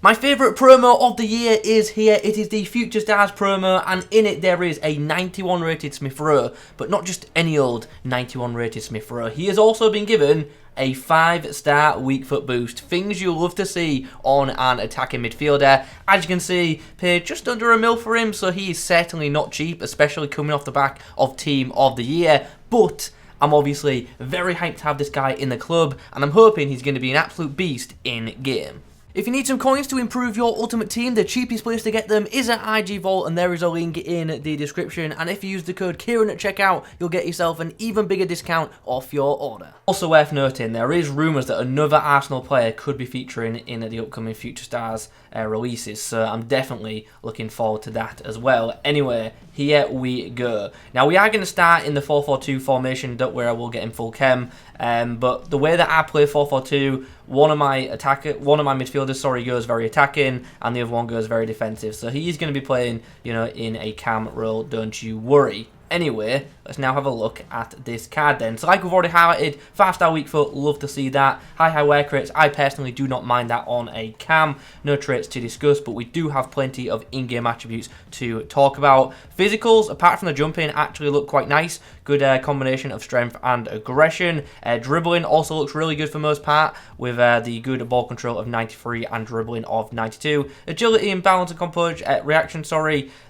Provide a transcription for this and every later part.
My favourite promo of the year is here. It is the Future Stars promo, and in it there is a 91 rated smith-rowe, but not just any old 91 rated smith-rowe. He has also been given a 5-star weak foot boost. Things you love to see on an attacking midfielder. As you can see, paid just under £1 for him, so he is certainly not cheap, especially coming off the back of Team of the Year. But I'm obviously very hyped to have this guy in the club, and I'm hoping he's going to be an absolute beast in game. If you need some coins to improve your ultimate team, the cheapest place to get them is at IG Vault, and there is a link in the description. And if you use the code Kieron at checkout, you'll get yourself an even bigger discount off your order. Also worth noting, there is rumours that another Arsenal player could be featuring in the upcoming Future Stars releases, so I'm definitely looking forward to that as well. Anyway, here we go. Now we are going to start in the 4-4-2 formation. Don't worry, I will get in full chem. But the way that I play 4-4-2, one of my midfielders, goes very attacking, and the other one goes very defensive. So he's going to be playing, in a cam role. Don't you worry. Anyway, let's now have a look at this card then. So like we've already highlighted, 5-star weak foot, love to see that. High wear crates, I personally do not mind that on a cam. No traits to discuss, but we do have plenty of in-game attributes to talk about. Physicals, apart from the jumping, actually look quite nice. Good combination of strength and aggression. Dribbling also looks really good for most part, with the good ball control of 93 and dribbling of 92. Agility and balance and reaction,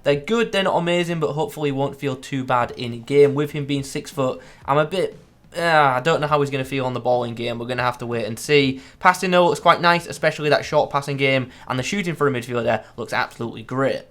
they're good, they're not amazing, but hopefully won't feel too bad in game. With him being 6 foot, I'm a bit... I don't know how he's going to feel on the ball in game. We're going to have to wait and see. Passing though looks quite nice, especially that short passing game, and the shooting for a midfielder looks absolutely great.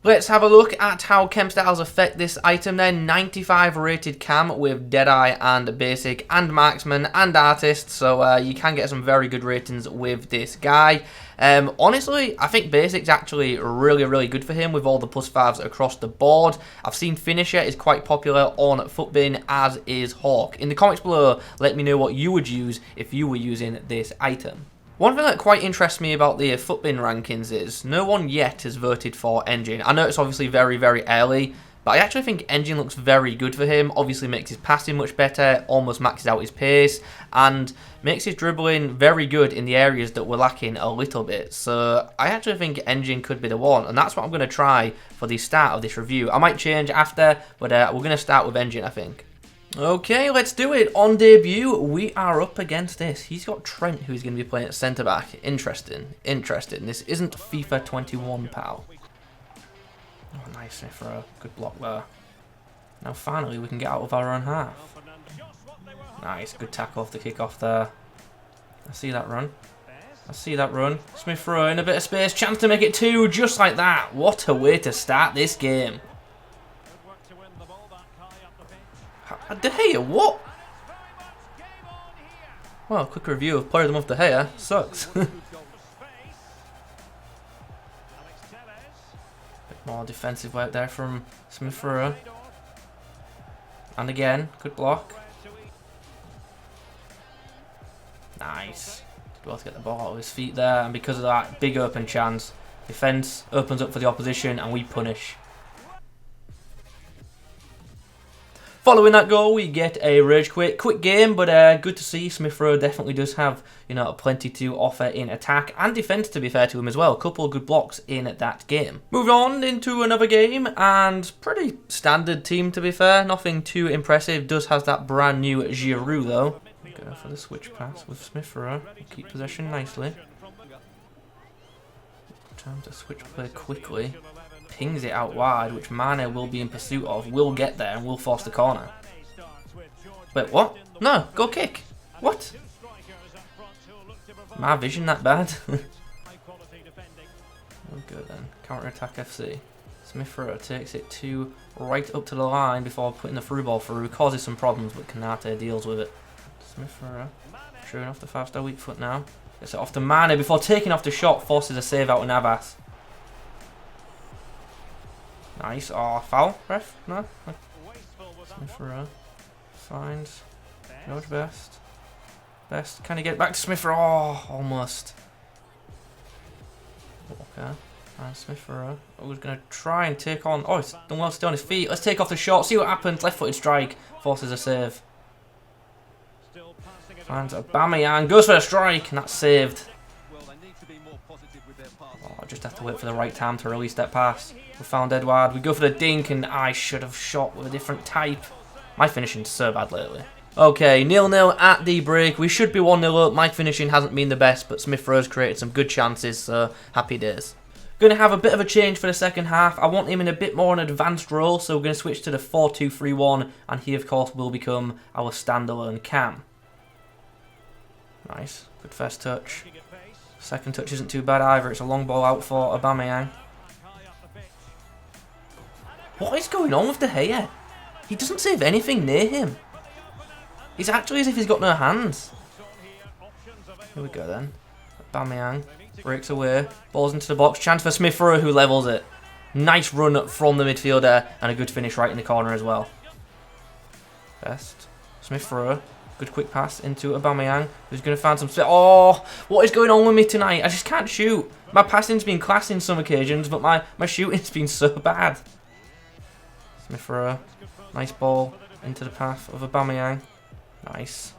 Let's have a look at how chem styles affect this item then. 95 rated cam with Deadeye and Basic and Marksman and Artist, so you can get some very good ratings with this guy. Honestly, I think Basic's actually really good for him with all the +5s across the board. I've seen Finisher is quite popular on Footbin, as is Hawk. In the comments below, let me know what you would use if you were using this item. One thing that quite interests me about the Footbin rankings is no one yet has voted for Engine. I know it's obviously very early, but I actually think Engine looks very good for him. Obviously makes his passing much better, almost maxes out his pace, and makes his dribbling very good in the areas that we're lacking a little bit. So I actually think Engine could be the one, and that's what I'm going to try for the start of this review. I might change after, but we're going to start with Engine, I think. Okay, let's do it. On debut, we are up against this. He's got Trent, who's going to be playing at centre-back. Interesting. This isn't FIFA 21, pal. Oh, nice smith-rowe. Good block there. Now, finally, we can get out of our own half. Nice, good tackle off the kick-off there. I see that run. Smith-rowe in a bit of space. Chance to make it 2, just like that. What a way to start this game. De Gea, what? Well, quick review of Player of the Month De Gea. Sucks. Bit more defensive work there from smith-rowe. And again, good block. Nice. Did well to get the ball out of his feet there, and because of that big open chance, defence opens up for the opposition and we punish. Following that goal, we get a rage quit. Quick game, but good to see. Smith-rowe definitely does have, plenty to offer in attack and defence, to be fair to him as well. A couple of good blocks in that game. Moving on into another game, and pretty standard team, to be fair. Nothing too impressive. Does has that brand new Giroud, though. Go for the switch pass with Smith-rowe. Keep possession nicely. Time to switch play quickly. Pings it out wide, which Mane will be in pursuit of, will get there and will force the corner. Wait, what? No, go kick. What? My vision that bad? Oh, good then. Counter-attack FC. Smith-rowe takes it right up to the line before putting the through ball through. Causes some problems, but Konate deals with it. Smith-rowe showing off the 5-star weak foot now. Gets it off to Mane before taking off the shot, forces a save out of Navas. Nice. Oh, foul, ref? No? Smith-rowe finds George Best. Can he get back to Smith-rowe? Oh, almost. Okay. And Smith-rowe. Oh, he's going to try and take on... Oh, he's done well to stay on his feet. Let's take off the shot, see what happens. Left-footed strike. Forces a save. Finds Aubameyang. Goes for a strike, and that's saved. Oh, I just have to wait for the right time to release that pass. We found Edouard. We go for the dink, and I should have shot with a different type. My finishing's so bad lately. Okay, 0-0 at the break. We should be 1-0 up. My finishing hasn't been the best, but Smith-Rowe's created some good chances, so happy days. Going to have a bit of a change for the second half. I want him in a bit more an advanced role, so we're going to switch to the 4-2-3-1, and he, of course, will become our standalone cam. Nice. Good first touch. Second touch isn't too bad either. It's a long ball out for Aubameyang. What is going on with De Gea? He doesn't save anything near him. It's actually as if he's got no hands. Here we go then. Aubameyang breaks away. Balls into the box. Chance for Smith-Rowe, who levels it. Nice run from the midfielder and a good finish right in the corner as well. Best. Smith-Rowe. Good quick pass into Aubameyang, who's going to find some... Oh, what is going on with me tonight? I just can't shoot. My passing's been class in some occasions, but my shooting's been so bad. Smith-Rowe. Nice ball into the path of Aubameyang. Nice.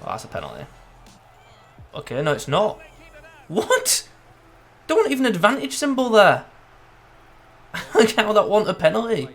Oh, that's a penalty. Okay, no, it's not. What? Don't even advantage symbol there. Like how that wasn't a penalty.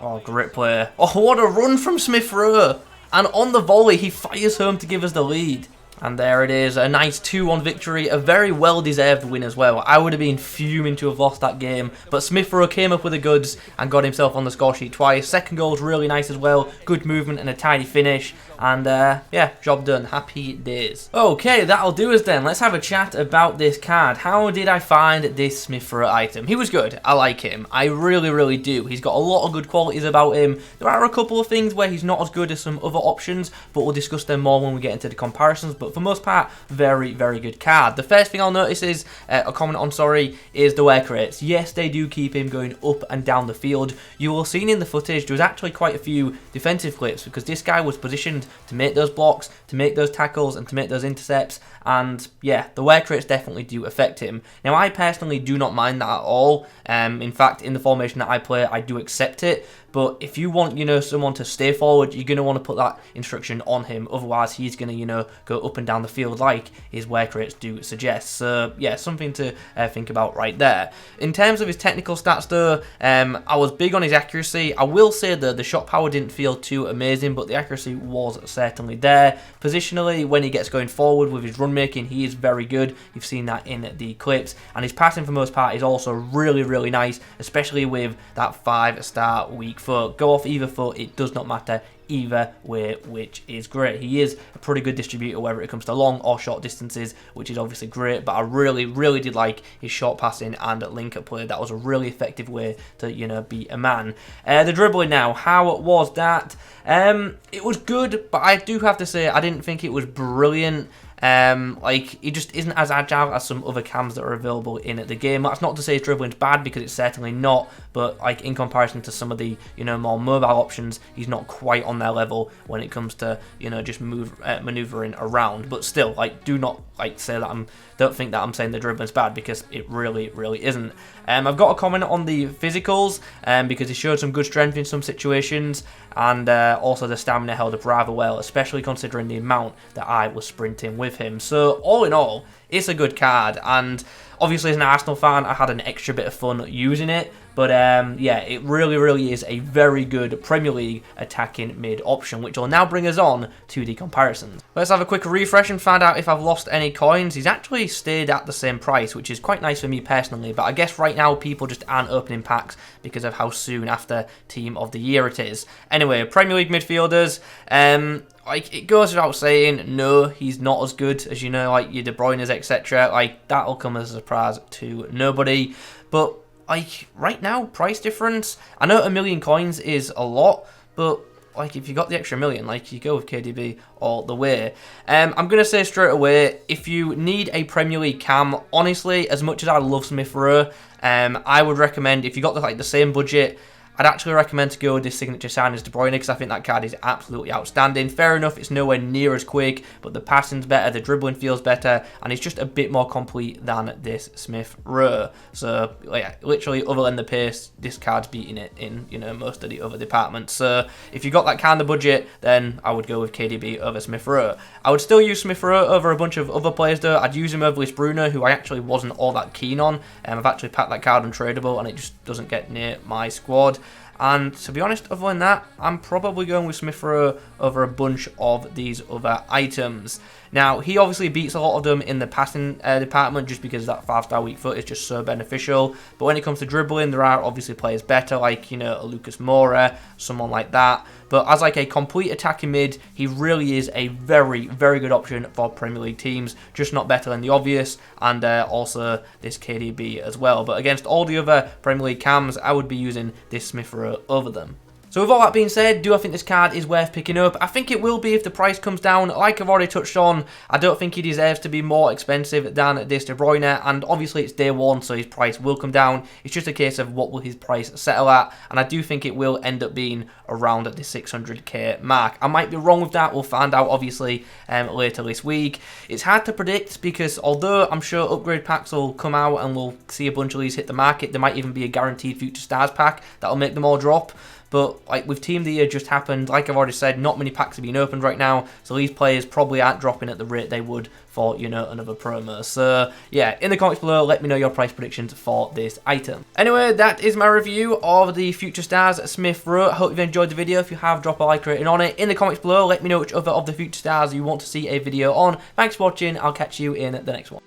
Oh, great play. Oh, what a run from Smith-Rowe. And on the volley, he fires home to give us the lead. And there it is, a nice 2-1 victory, a very well-deserved win as well. I would have been fuming to have lost that game, but Smith-Rowe came up with the goods and got himself on the score sheet twice. Second goal was really nice as well, good movement and a tidy finish, and yeah, job done, happy days. Okay, that'll do us then. Let's have a chat about this card. How did I find this Smith-Rowe item? He was good, I like him, I really do. He's got a lot of good qualities about him. There are a couple of things where he's not as good as some other options, but we'll discuss them more when we get into the comparisons. But for most part, very good card. The first thing I'll notice is, a comment on, sorry, is the work rates. Yes, they do keep him going up and down the field. You will have seen in the footage, there was actually quite a few defensive clips because this guy was positioned to make those blocks, to make those tackles, and to make those intercepts. And yeah, the work rates definitely do affect him. Now, I personally do not mind that at all. In fact, in the formation that I play, I do accept it. But if you want, you know, someone to stay forward, you're going to want to put that instruction on him. Otherwise, he's going to, you know, go up and down the field like his work rates do suggest. So, yeah, something to think about right there. In terms of his technical stats, though, I was big on his accuracy. I will say that the shot power didn't feel too amazing, but the accuracy was certainly there. Positionally, when he gets going forward with his run making, he is very good. You've seen that in the clips. And his passing, for most part, is also really nice, especially with that 5-star weak foot. Go off either foot, it does not matter either way, which is great. He is a pretty good distributor whether it comes to long or short distances, which is obviously great, but I really did like his short passing and link-up play. That was a really effective way to, you know, beat a man. The dribbling now, how was that? It was good, but I do have to say I didn't think it was brilliant. Like, he just isn't as agile as some other cams that are available in the game. That's not to say his dribbling's bad, because it's certainly not, but like in comparison to some of the, you know, more mobile options, he's not quite on their level when it comes to, you know, just maneuvering around. But still, like, do not like say that don't think that I'm saying the dribbling's bad, because it really isn't. I've got a comment on the physicals, because he showed some good strength in some situations, and also the stamina held up rather well, especially considering the amount that I was sprinting with him. So all in all, it's a good card, and obviously as an Arsenal fan, I had an extra bit of fun using it. But yeah, it really is a very good Premier League attacking mid option, which will now bring us on to the comparisons. Let's have a quick refresh and find out if I've lost any coins. He's actually stayed at the same price, which is quite nice for me personally, but I guess right now people just aren't opening packs because of how soon after Team of the Year it is. Anyway, Premier League midfielders, like, it goes without saying, no, he's not as good as, you know, like your De Bruyne's, etc. Like, that'll come as a surprise to nobody. But like, right now, price difference, I know 1 million coins is a lot, but like, if you got the extra million, like, you go with KDB all the way. I'm going to say straight away, if you need a Premier League cam, honestly, as much as I love Smith-Rowe, I would recommend, if you got the same budget, I'd actually recommend to go with this signature sign as De Bruyne, because I think that card is absolutely outstanding. Fair enough, it's nowhere near as quick, but the passing's better, the dribbling feels better, and it's just a bit more complete than this Smith-Rowe. So, yeah, literally, other than the pace, this card's beating it in, you know, most of the other departments. So, if you got that kind of budget, then I would go with KDB over Smith-Rowe. I would still use Smith-Rowe over a bunch of other players, though. I'd use him over this Bruno, who I actually wasn't all that keen on. I've actually packed that card untradeable, and it just doesn't get near my squad. And to be honest, other than that, I'm probably going with Smith-Rowe over a bunch of these other items. Now, he obviously beats a lot of them in the passing department, just because that 5-star weak foot is just so beneficial. But when it comes to dribbling, there are obviously players better, like, you know, a Lucas Moura, someone like that. But as like a complete attacking mid, he really is a very, very good option for Premier League teams, just not better than the obvious, and also this KDB as well. But against all the other Premier League cams, I would be using this Smith-Rowe over them. So with all that being said, do I think this card is worth picking up? I think it will be if the price comes down. Like I've already touched on, I don't think he deserves to be more expensive than this De Bruyne, and obviously it's day one, so his price will come down. It's just a case of what will his price settle at, and I do think it will end up being around the 600k mark. I might be wrong with that, we'll find out obviously later this week. It's hard to predict because although I'm sure upgrade packs will come out and we'll see a bunch of these hit the market, there might even be a guaranteed future stars pack that'll make them all drop. But like with Team of the Year just happened, like I've already said, not many packs are being opened right now, so these players probably aren't dropping at the rate they would for, you know, another promo. So yeah, in the comments below, let me know your price predictions for this item. Anyway, that is my review of the Future Stars Smith-Rowe. I hope you've enjoyed the video. If you have, drop a like rating on it. In the comments below, let me know which other of the Future Stars you want to see a video on. Thanks for watching. I'll catch you in the next one.